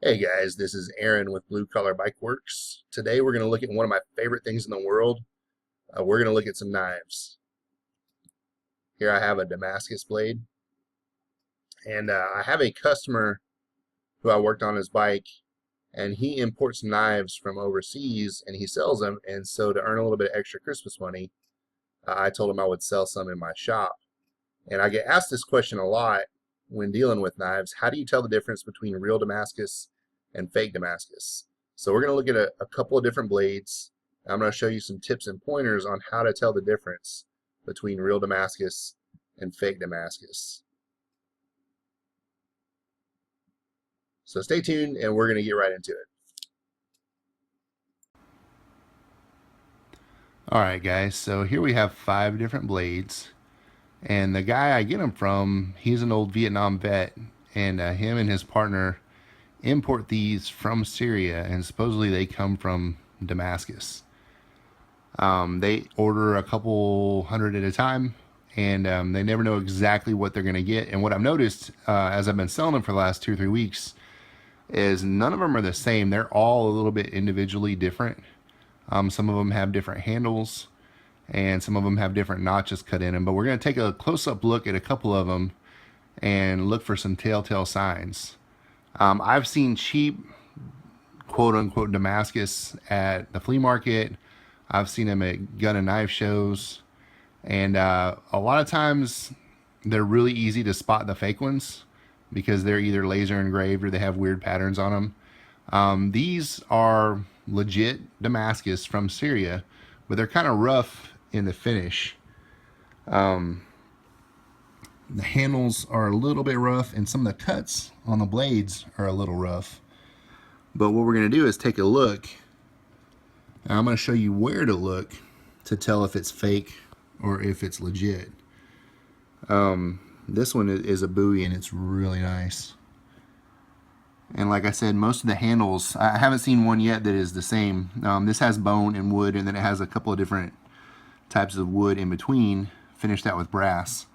Hey guys, this is Aaron with Blue Collar Bike Works. Today we're going to look at one of my favorite things in the world. We're going to look at some knives. Here I have a Damascus blade, and I have a customer who I worked on his bike, and he imports knives from overseas and he sells them. And so to earn a little bit of extra Christmas money, I told him I would sell some in my shop. And I get asked this question a lot when dealing with knives. How do you tell the difference between real Damascus and fake Damascus? So we're going to look at a couple of different blades. I'm going to show you some tips and pointers on how to tell the difference between real Damascus and fake Damascus. So stay tuned and we're going to get right into it. Alright guys, so here we have 5 different blades, and the guy I get them from, he's an old Vietnam vet, and him and his partner import these from Syria, and supposedly they come from Damascus. They order a couple hundred at a time, and they never know exactly what they're going to get. And what I've noticed as I've been selling them for the last 2 or 3 weeks is none of them are the same. They're all a little bit individually different. Some of them have different handles, and some of them have different notches cut in them. But we're going to take a close-up look at a couple of them and look for some telltale signs. I've seen cheap, quote-unquote, Damascus at the flea market. I've seen them at gun and knife shows. And a lot of times they're really easy to spot the fake ones because they're either laser engraved or they have weird patterns on them. These are legit Damascus from Syria, but they're kind of rough in the finish. The handles are a little bit rough, and some of the cuts on the blades are a little rough. But what we're going to do is take a look, and I'm going to show you where to look to tell if it's fake or if it's legit. This one is a Bowie, and it's really nice. And like I said, most of the handles, I haven't seen one yet that is the same. This has bone and wood, and then it has a couple of different types of wood in between, finished out with brass.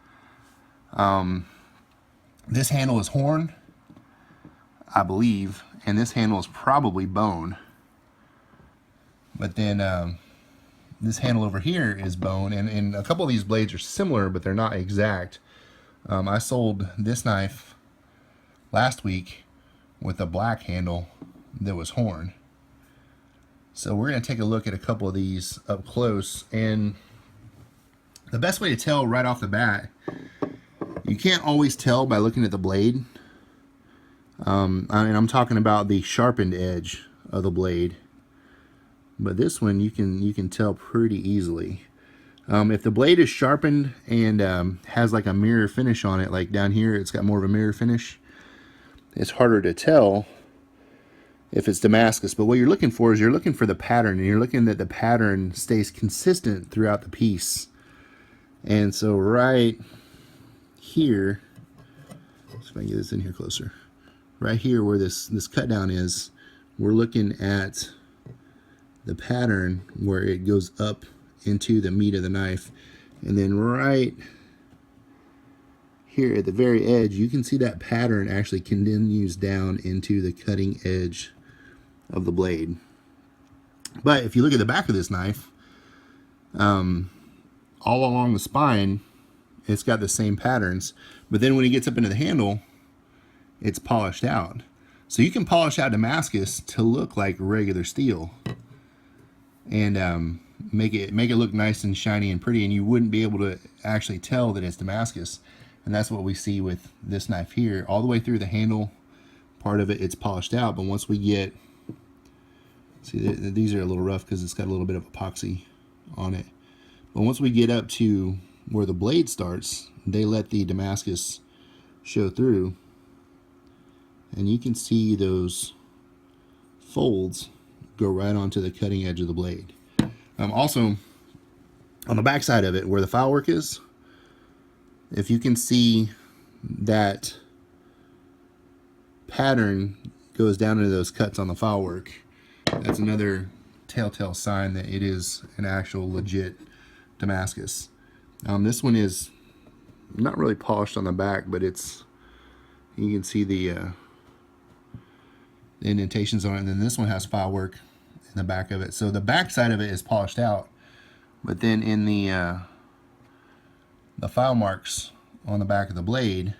This handle is horn, I believe, and this handle is probably bone. But then this handle over here is bone, and a couple of these blades are similar, but they're not exact. I sold this knife last week with a black handle that was horn. So we're going to take a look at a couple of these up close, and the best way to tell right off the bat, you can't always tell by looking at the blade. And I'm talking about the sharpened edge of the blade, but this one you can tell pretty easily. If the blade is sharpened and has like a mirror finish on it, like down here it's got more of a mirror finish, it's harder to tell if it's Damascus. But what you're looking for is you're looking for the pattern, and you're looking that the pattern stays consistent throughout the piece. And so right here, let's see if I can get this in here closer. Right here where this cut down is, we're looking at the pattern where it goes up into the meat of the knife. And then right here at the very edge, you can see that pattern actually continues down into the cutting edge of the blade. But if you look at the back of this knife, all along the spine, it's got the same patterns. But then when it gets up into the handle, it's polished out. So you can polish out Damascus to look like regular steel, and make it look nice and shiny and pretty, and you wouldn't be able to actually tell that it's Damascus. And that's what we see with this knife here. All the way through the handle part of it, it's polished out. But once we get, see, these are a little rough because it's got a little bit of epoxy on it. But once we get up to where the blade starts, they let the Damascus show through. And you can see those folds go right onto the cutting edge of the blade. Also, on the back side of it, where the file work is, if you can see that pattern goes down into those cuts on the file work, that's another telltale sign that it is an actual legit Damascus. This one is not really polished on the back, but it's, you can see the indentations on it, and then this one has file work in the back of it. So the back side of it is polished out, but then in the file marks on the back of the blade,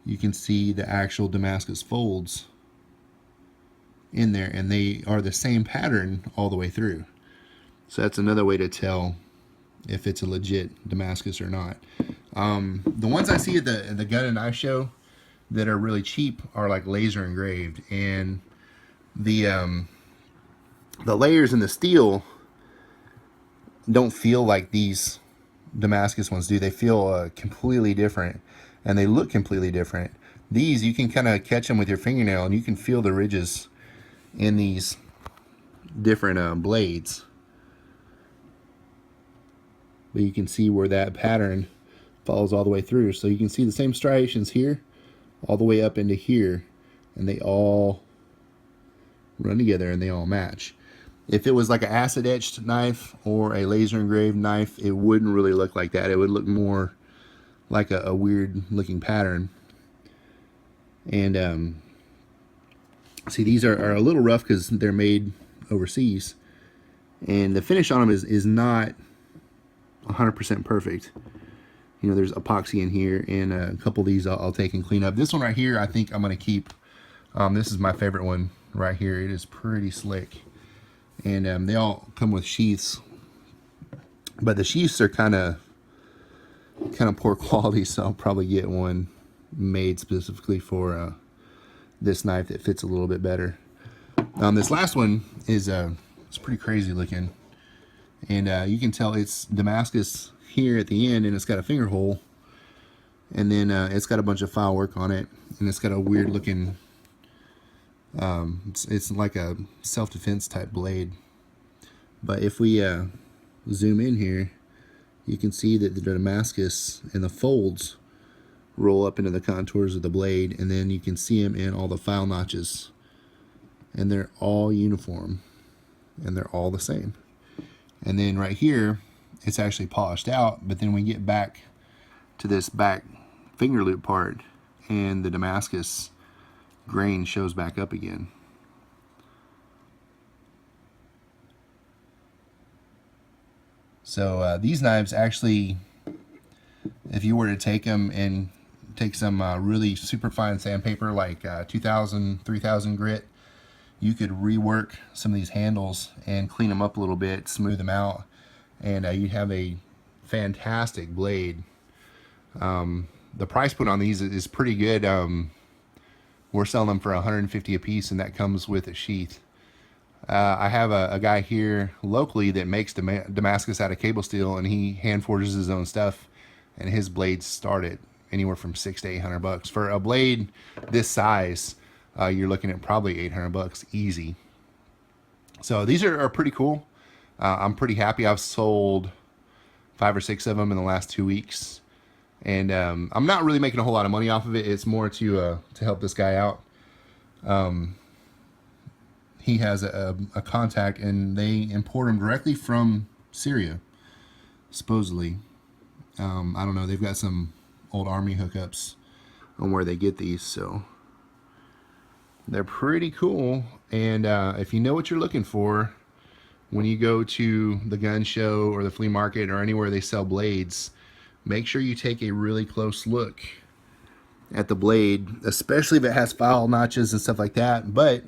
you can see the actual Damascus folds in there, and they are the same pattern all the way through. So that's another way to tell if it's a legit Damascus or not. The ones I see at the gun and knife show that are really cheap are like laser engraved, and the layers in the steel don't feel like these Damascus ones do. They feel completely different, and they look completely different. These, you can kind of catch them with your fingernail, and you can feel the ridges in these different blades. But you can see where that pattern follows all the way through. So you can see the same striations here all the way up into here, and they all run together and they all match. If it was like an acid etched knife or a laser engraved knife, it wouldn't really look like that. It would look more like a weird looking pattern. And see, these are a little rough because they're made overseas, and the finish on them is not 100% perfect. You know, there's epoxy in here, and a couple of these I'll take and clean up. This one right here, I think I'm going to keep. This is my favorite one right here. It is pretty slick, and they all come with sheaths, but the sheaths are kind of poor quality, so I'll probably get one made specifically for this knife that fits a little bit better. This last one is it's pretty crazy looking, and you can tell it's Damascus here at the end, and it's got a finger hole, and then it's got a bunch of file work on it, and it's got a weird looking it's like a self-defense type blade. But if we zoom in here, you can see that the Damascus and the folds roll up into the contours of the blade, and then you can see them in all the file notches, and they're all uniform and they're all the same. And then right here, it's actually polished out, but then we get back to this back finger loop part, and the Damascus grain shows back up again. So these knives actually, if you were to take them and take some really super fine sandpaper, like 2000, 3000 grit, you could rework some of these handles and clean them up a little bit, smooth them out, and you'd have a fantastic blade. The price put on these is pretty good. We're selling them for $150 a piece, and that comes with a sheath. I have a guy here locally that makes Damascus out of cable steel, and he hand forges his own stuff, and his blades start at anywhere from $600 to $800. For a blade this size, you're looking at probably $800 easy. So these are pretty cool. I'm pretty happy. I've sold 5 or 6 of them in the last 2 weeks, and I'm not really making a whole lot of money off of it. It's more to help this guy out. He has a contact, and they import them directly from Syria, supposedly. I don't know. They've got some old army hookups on where they get these, so they're pretty cool. And if you know what you're looking for when you go to the gun show or the flea market or anywhere they sell blades, make sure you take a really close look at the blade, especially if it has file notches and stuff like that. But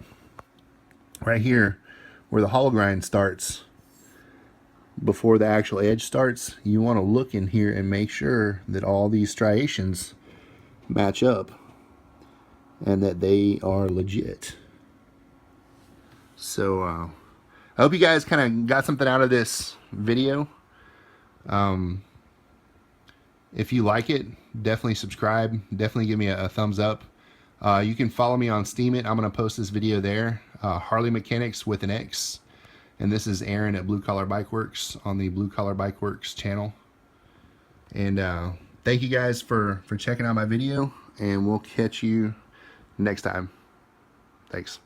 right here where the hollow grind starts, before the actual edge starts, you want to look in here and make sure that all these striations match up and that they are legit. So I hope you guys kind of got something out of this video. If you like it, definitely subscribe. Definitely give me a thumbs up. You can follow me on Steemit. I'm going to post this video there. Harley Mechanics with an X. And this is Aaron at Blue Collar Bike Works on the Blue Collar Bike Works channel. And thank you guys for checking out my video, and we'll catch you next time. Thanks.